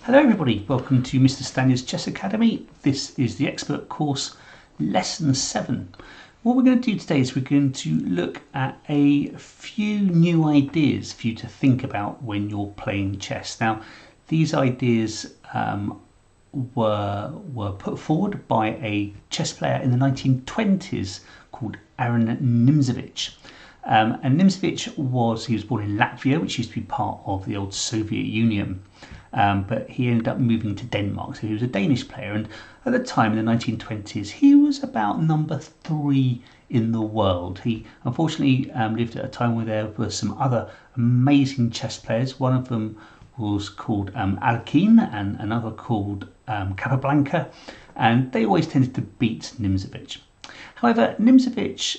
Hello everybody, welcome to Mr. Stanier's Chess Academy. This is the expert course lesson 7. What we're going to do today is we're going to look at a few new ideas for you to think about when you're playing chess. Now these ideas were put forward by a chess player in the 1920s called Aaron Nimzowitsch. And Nimzowitsch he was born in Latvia, which used to be part of the old Soviet Union. But he ended up moving to Denmark, so he was a Danish player, and at the time in the 1920s he was about number 3 in the world. He unfortunately lived at a time where there were some other amazing chess players. One of them was called Alkin and another called Capablanca, and they always tended to beat Nimzowitsch. However, Nimzowitsch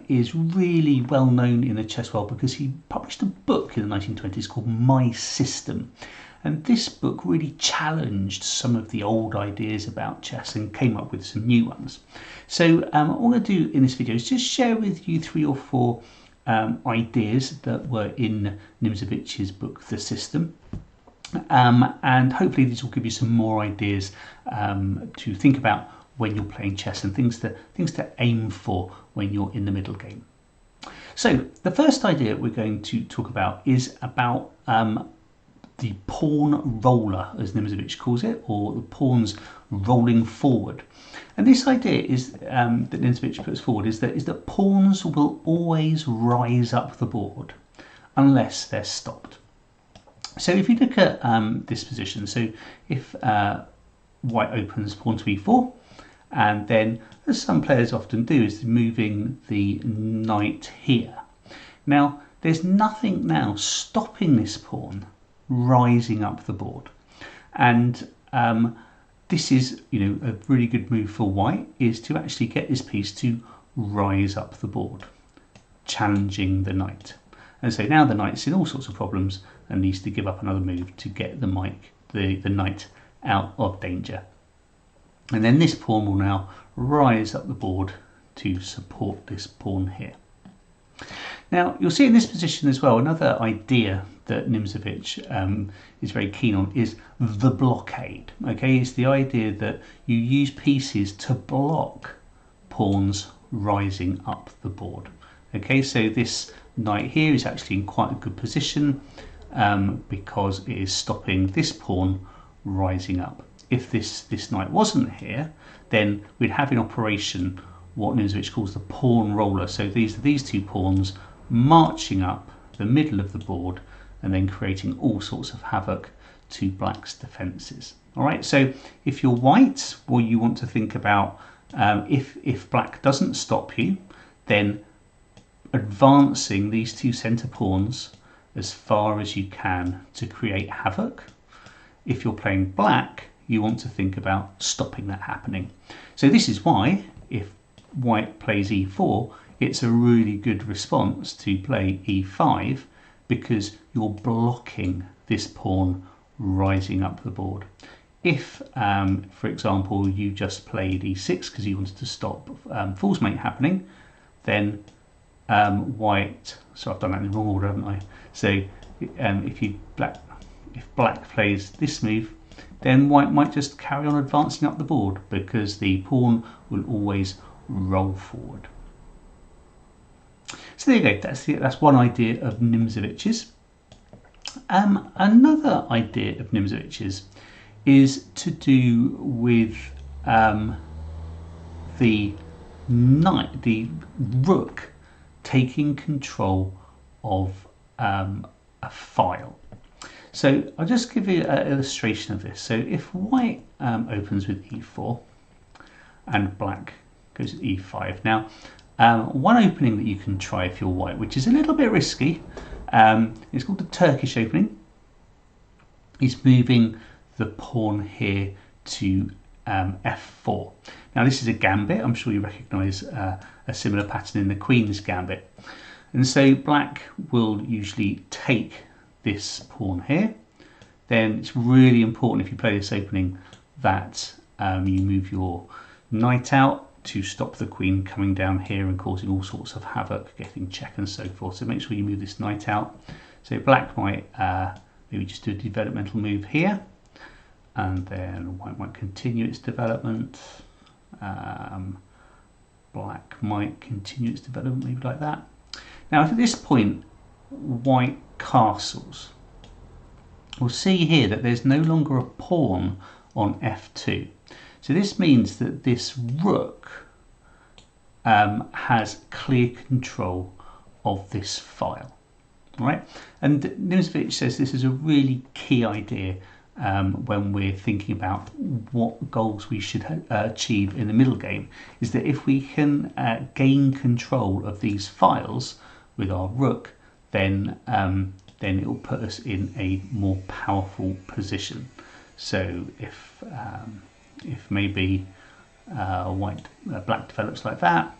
is really well known in the chess world because he published a book in the 1920s called My System. And this book really challenged some of the old ideas about chess and came up with some new ones. So what I'm going to do in this video is just share with you 3 or 4 ideas that were in Nimzowitsch's book, The System. And hopefully these will give you some more ideas to think about when you're playing chess and things to aim for when you're in the middle game. So the first idea we're going to talk about is about the pawn roller, as Nimzowitsch calls it, or the pawns rolling forward. And this idea is that Nimzowitsch puts forward is that pawns will always rise up the board unless they're stopped. So if you look at this position, so if white opens pawn to e4, and then, as some players often do, is moving the knight here. Now there's nothing now stopping this pawn rising up the board, and this is a really good move for white, is to actually get this piece to rise up the board, challenging the knight. And so now the knight's in all sorts of problems and needs to give up another move to get the knight out of danger. And then this pawn will now rise up the board to support this pawn here. Now you'll see in this position as well, another idea that Nimzowitsch is very keen on is the blockade. Okay, it's the idea that you use pieces to block pawns rising up the board. Okay, so this knight here is actually in quite a good position because it is stopping this pawn rising up. If this knight wasn't here, then we'd have in operation what Nimzowitsch calls the pawn roller. So these 2 pawns marching up the middle of the board and then creating all sorts of havoc to black's defences. All right, so if you're white, well, you want to think about if black doesn't stop you, then advancing these 2 centre pawns as far as you can to create havoc. If you're playing black, you want to think about stopping that happening. So this is why if white plays e4, it's a really good response to play e5, because you're blocking this pawn rising up the board. If, for example, you just played e6 because you wanted to stop fool's mate happening, then white, so I've done that in the wrong order, haven't I? So if black plays this move, then white might just carry on advancing up the board because the pawn will always roll forward. So there you go, that's one idea of Nimzowitsch's. Another idea of Nimzowitsch's is to do with the rook taking control of a file. So I'll just give you an illustration of this. So if white opens with e4 and black goes to e5. Now one opening that you can try if you're white, which is a little bit risky, it's called the Turkish opening, is moving the pawn here to f4. Now this is a gambit. I'm sure you recognise a similar pattern in the Queen's gambit. And so black will usually take this pawn here. Then it's really important if you play this opening that you move your knight out to stop the queen coming down here and causing all sorts of havoc, getting check and so forth. So make sure you move this knight out. So black might maybe just do a developmental move here and then white might continue its development. Black might continue its development, maybe like that. Now, if at this point white castles, we'll see here that there's no longer a pawn on f2. So this means that this rook has clear control of this file. All right? And Nimzovich says this is a really key idea when we're thinking about what goals we should achieve in the middle game, is that if we can gain control of these files with our rook, then it will put us in a more powerful position. So if maybe black develops like that,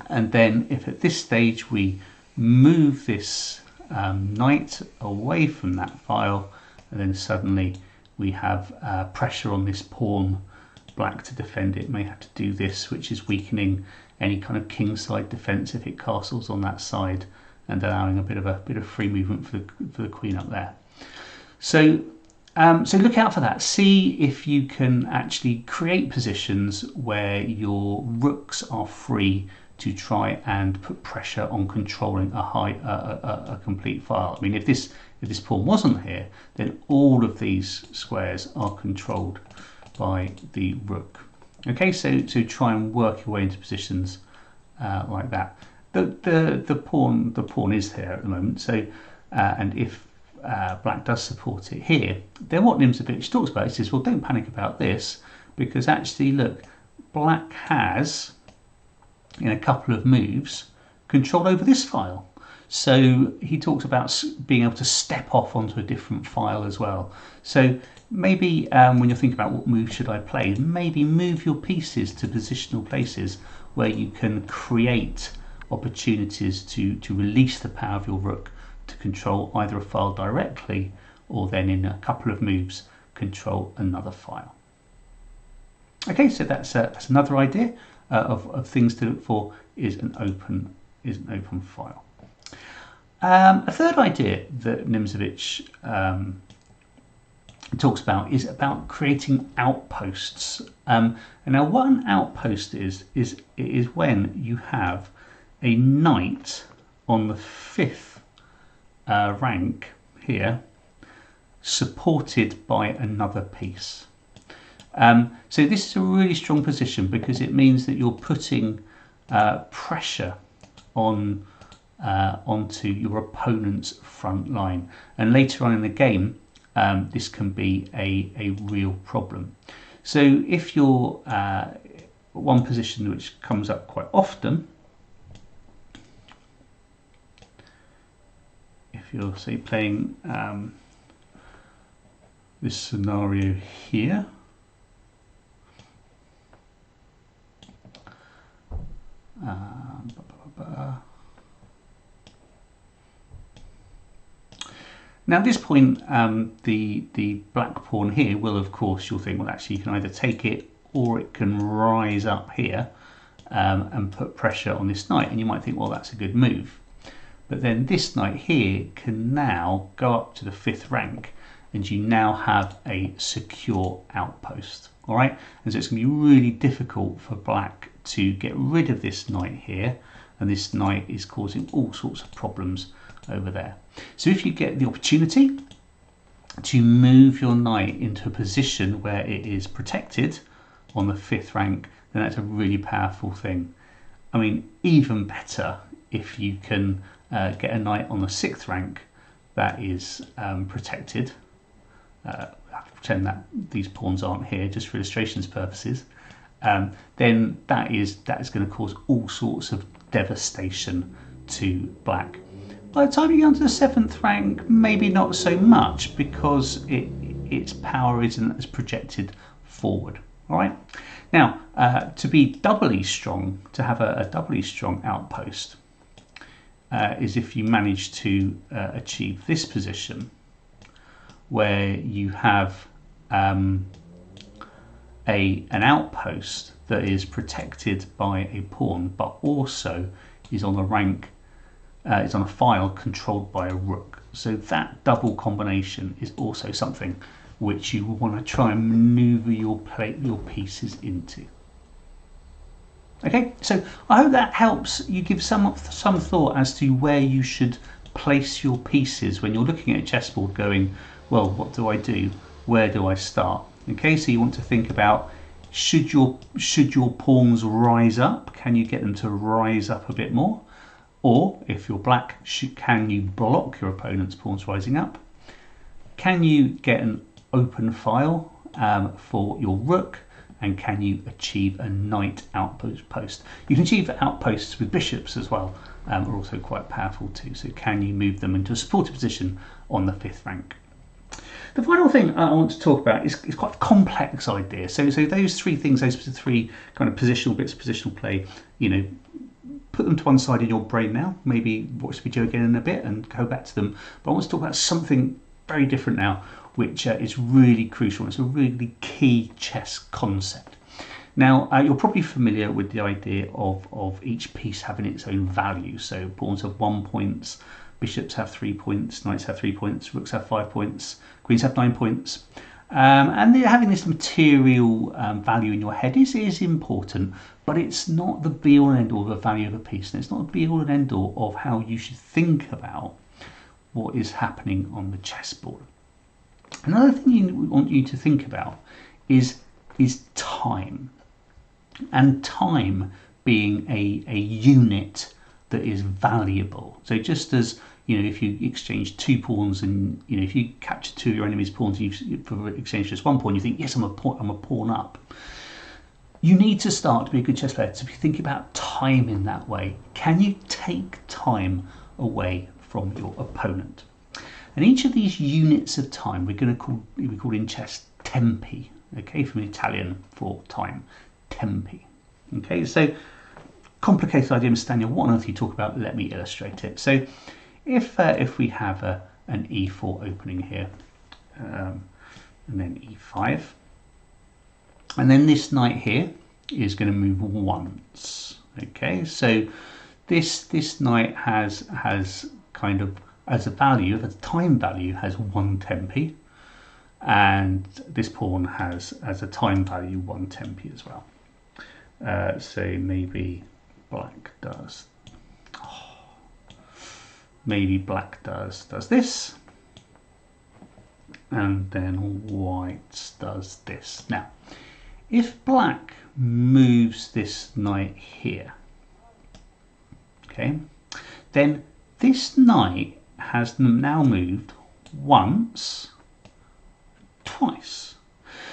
and then if at this stage we move this knight away from that file, and then suddenly we have pressure on this pawn, black to defend it may have to do this, which is weakening any kind of kingside defense if it castles on that side, and allowing a bit of free movement for the queen up there. So look out for that. See if you can actually create positions where your rooks are free to try and put pressure on controlling a complete file. I mean, if this pawn wasn't here, then all of these squares are controlled by the rook. Okay, so try and work your way into positions like that. The pawn is there at the moment. So and if black does support it here, then what Nimzovich talks about, he says, well, don't panic about this, because actually, look, black has, in a couple of moves, control over this file. So he talks about being able to step off onto a different file as well. So maybe when you're thinking about what move should I play, maybe move your pieces to positional places where you can create opportunities to release the power of your rook to control either a file directly, or then in a couple of moves control another file. Okay, so that's another idea of things to look for, is an open file. A third idea that Nimzovich talks about is about creating outposts. And now, what an outpost is when you have a knight on the 5th rank here, supported by another piece. So this is a really strong position, because it means that you're putting pressure onto your opponent's front line, and later on in the game this can be a real problem. So if you're one position which comes up quite often, if you're, say, playing this scenario here, now at this point, the black pawn here will, of course, you'll think, well, actually you can either take it or it can rise up here and put pressure on this knight, and you might think, well, that's a good move. But then this knight here can now go up to the 5th rank, and you now have a secure outpost. All right, and so it's going to be really difficult for black to get rid of this knight here, and this knight is causing all sorts of problems over there. So if you get the opportunity to move your knight into a position where it is protected on the 5th rank, then that's a really powerful thing. I mean, even better if you can get a knight on the 6th rank that is protected. Pretend that these pawns aren't here, just for illustration's purposes. Then that is going to cause all sorts of devastation to black. By the time you get onto the 7th rank, maybe not so much, because its power isn't as projected forward. All right. Now, to be doubly strong, to have a doubly strong outpost, is if you manage to achieve this position, where you have an outpost that is protected by a pawn, but also is on a rank, is on a file controlled by a rook. So that double combination is also something which you want to try and maneuver your pieces into. Okay, so I hope that helps you give some thought as to where you should place your pieces when you're looking at a chessboard going, well, what do I do? Where do I start? Okay, so you want to think about, should your pawns rise up? Can you get them to rise up a bit more? Or if you're black, can you block your opponent's pawns rising up? Can you get an open file for your rook? And can you achieve a knight outpost? You can achieve outposts with bishops as well, are also quite powerful too. So can you move them into a supported position on the 5th rank? The final thing I want to talk about is quite a complex idea. So those three things, those three kind of positional bits of positional play, put them to one side in your brain now. Maybe watch the video again in a bit and go back to them. But I want to talk about something very different now, which is really crucial. It's a really key chess concept. Now, you're probably familiar with the idea of each piece having its own value. So pawns have 1 point, bishops have 3 points, knights have 3 points, rooks have 5 points, queens have 9 points. And having this material value in your head is important, but it's not the be-all and end-all of the value of a piece, and it's not the be-all and end-all of how you should think about what is happening on the chessboard. Another thing we want you to think about is time, and time being a unit that is valuable. So just as if you exchange 2 pawns, and if you capture 2 of your enemy's pawns, and you exchange just 1 pawn, you think, yes, I'm a pawn up. You need to start to be a good chess player to be thinking about time in that way. Can you take time away from your opponent? And each of these units of time we call in chess tempi, okay, from Italian for time, tempi. Okay, so complicated idea, Mr. Stanier, what on earth you talk about? Let me illustrate it. So if we have an e4 opening here, and then e5, and then this knight here is going to move once. Okay, so this knight has kind of, as a value, as a time value, has 1 tempi, and this pawn has, as a time value, 1 tempi as well. So maybe black does this, and then white does this. Now, if black moves this knight here, okay, then this knight has now moved once, twice.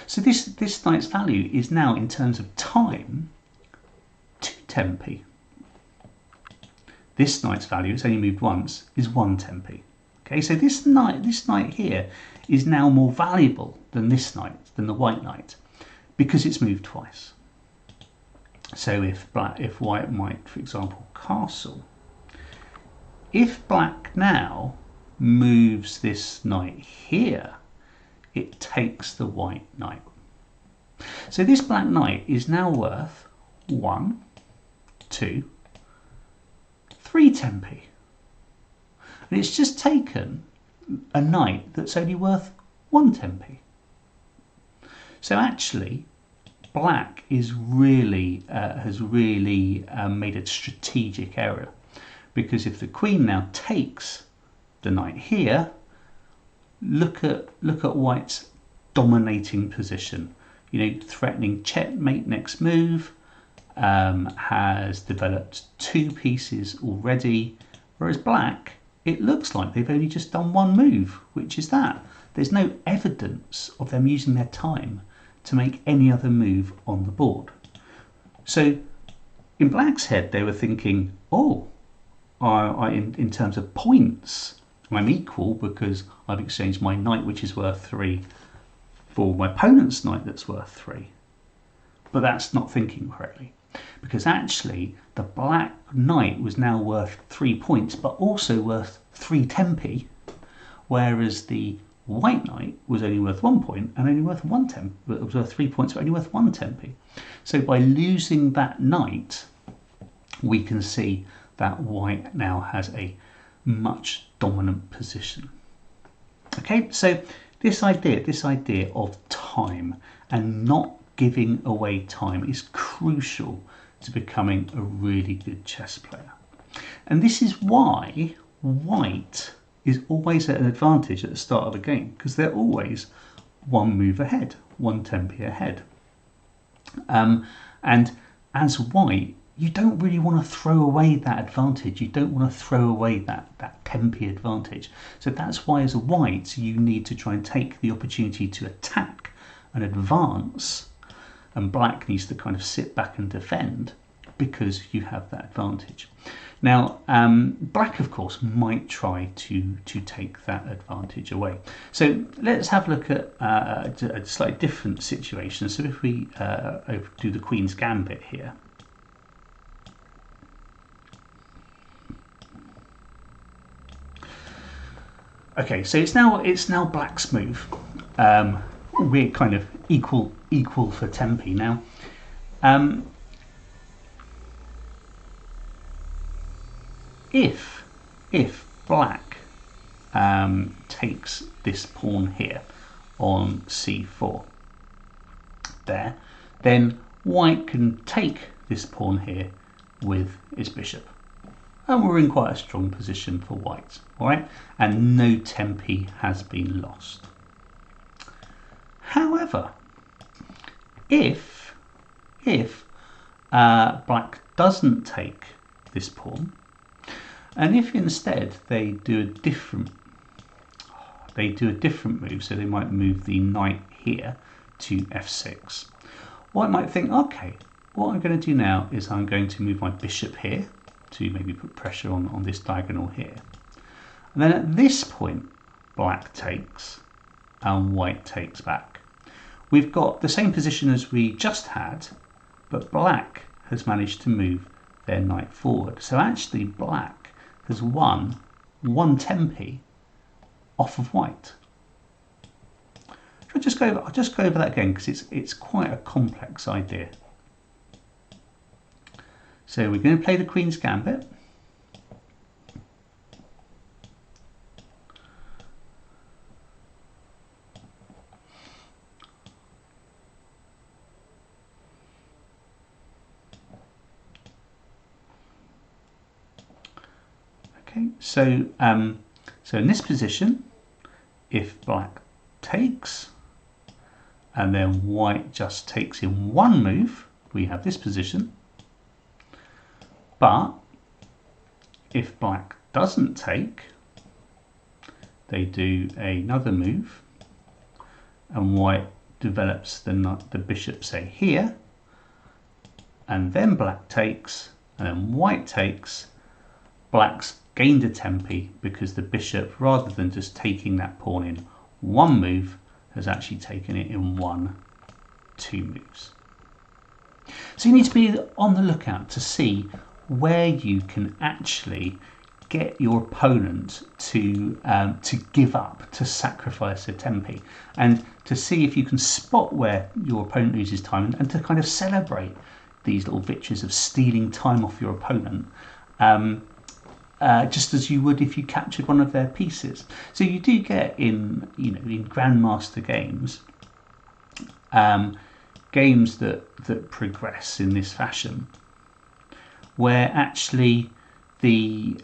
So this knight's value is now, in terms of time, 2 tempi. This knight's value, it's only moved once, is 1 tempi. Okay, so this knight here is now more valuable than this knight, than the white knight, because it's moved twice. So if white might, for example, castle, if black now moves this knight here, it takes the white knight. So this black knight is now worth 1, 2, 3 tempi. And it's just taken a knight that's only worth 1 tempi. So actually, black is really has really made a strategic error, because if the queen now takes the knight here, look at white's dominating position. Threatening checkmate next move, has developed 2 pieces already, whereas black, it looks like they've only just done 1 move, which is that. There's no evidence of them using their time to make any other move on the board. So in black's head, they were thinking, oh, in terms of points, I'm equal because I've exchanged my knight, which is worth 3, for my opponent's knight that's worth 3. But that's not thinking correctly, because actually the black knight was now worth 3 points, but also worth 3 tempi, whereas the white knight was only worth 1 point and only worth 1 tempi. It was worth 3 points, but only worth 1 tempi. So by losing that knight, we can see that white now has a much dominant position. Okay, so this idea of time and not giving away time is crucial to becoming a really good chess player. And this is why white is always at an advantage at the start of a game, because they're always one move ahead, one tempi ahead. And as white, you don't really want to throw away that advantage. You don't want to throw away that tempi advantage. So that's why as a white, you need to try and take the opportunity to attack and advance, and black needs to kind of sit back and defend because you have that advantage. Now, black, of course, might try to take that advantage away. So let's have a look at a slightly different situation. So if we do the Queen's Gambit here. Okay, so it's now black's move. We're kind of equal for tempi now. If black takes this pawn here on c4 there, then white can take this pawn here with its bishop. And we're in quite a strong position for white, all right? And no tempi has been lost. However, if black doesn't take this pawn, and if instead they do a different move, so they might move the knight here to f6, white might think, okay, what I'm going to do now is I'm going to move my bishop here to maybe put pressure on this diagonal here. And then at this point, black takes and white takes back. We've got the same position as we just had, but black has managed to move their knight forward. So actually black has won one tempi off of white. I'll just go over that again because it's quite a complex idea. So we're going to play the Queen's Gambit. Okay, so in this position, if black takes and then white just takes in one move, we have this position. But if black doesn't take, they do another move, and white develops the bishop, say here, and then black takes, and then white takes. Black's gained a tempi because the bishop, rather than just taking that pawn in one move, has actually taken it in 2 moves. So you need to be on the lookout to see where you can actually get your opponent to give up, to sacrifice a tempi, and to see if you can spot where your opponent loses time, and to kind of celebrate these little victories of stealing time off your opponent, just as you would if you captured one of their pieces. So you do get in grandmaster games, games that progress in this fashion, where actually the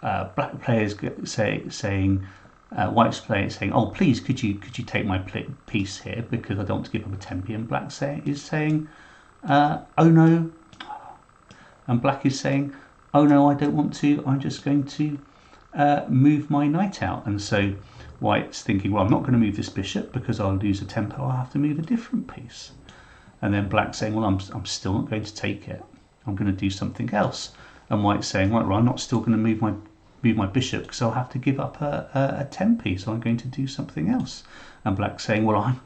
black players saying white's players saying, oh please could you take my piece here because I don't want to give up a tempi, and black is saying oh no, and black is saying oh no, I don't want to, I'm just going to move my knight out. And so white's thinking, well, I'm not going to move this bishop because I'll lose a tempo, I'll have to move a different piece. And then black's saying, well, I'm still not going to take it, I'm going to do something else. And white's saying, well, I'm not still going to move my bishop because I'll have to give up a tempi, so I'm going to do something else. And black's saying, well,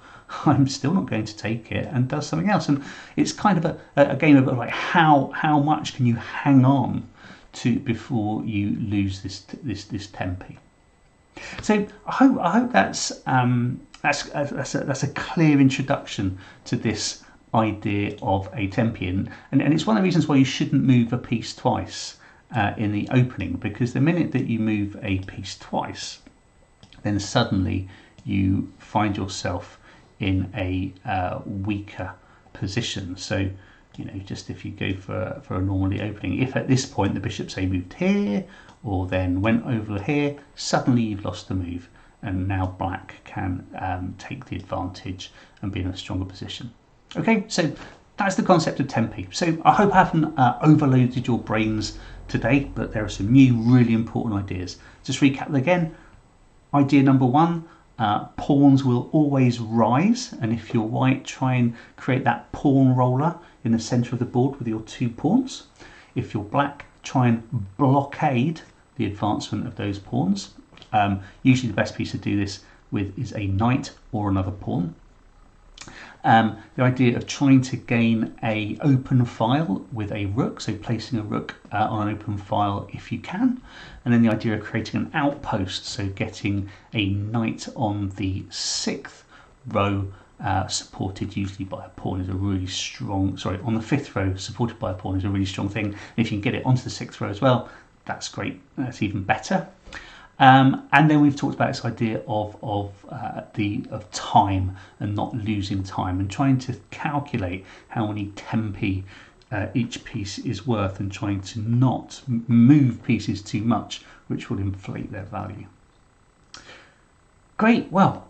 I'm still not going to take it, and does something else. And it's kind of a game of like how much can you hang on to before you lose this tempi. So I hope that's a clear introduction to this idea of a tempi, and it's one of the reasons why you shouldn't move a piece twice in the opening, because the minute that you move a piece twice, then suddenly you find yourself in a weaker position. So, you know, just if you go for a normally opening, if at this point the bishop, say, moved here or then went over here, suddenly you've lost the move, and now black can take the advantage and be in a stronger position. Okay, so that's the concept of tempi. So I hope I haven't overloaded your brains today, but there are some new really important ideas. Just recap again. Idea number one, pawns will always rise, and if you're white, try and create that pawn roller in the center of the board with your 2 pawns. If you're black, try and blockade the advancement of those pawns. Usually the best piece to do this with is a knight or another pawn. The idea of trying to gain a open file with a rook, so placing a rook on an open file if you can, and then the idea of creating an outpost, so getting a knight on the 6th row supported usually by a pawn is a really strong, on the 5th row supported by a pawn is a really strong thing. And if you can get it onto the 6th row as well, that's great, that's even better. And then we've talked about this idea of time and not losing time, and trying to calculate how many tempi each piece is worth, and trying to not move pieces too much, which will inflate their value. Great, well,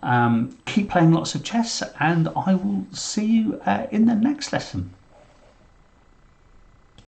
keep playing lots of chess, and I will see you in the next lesson.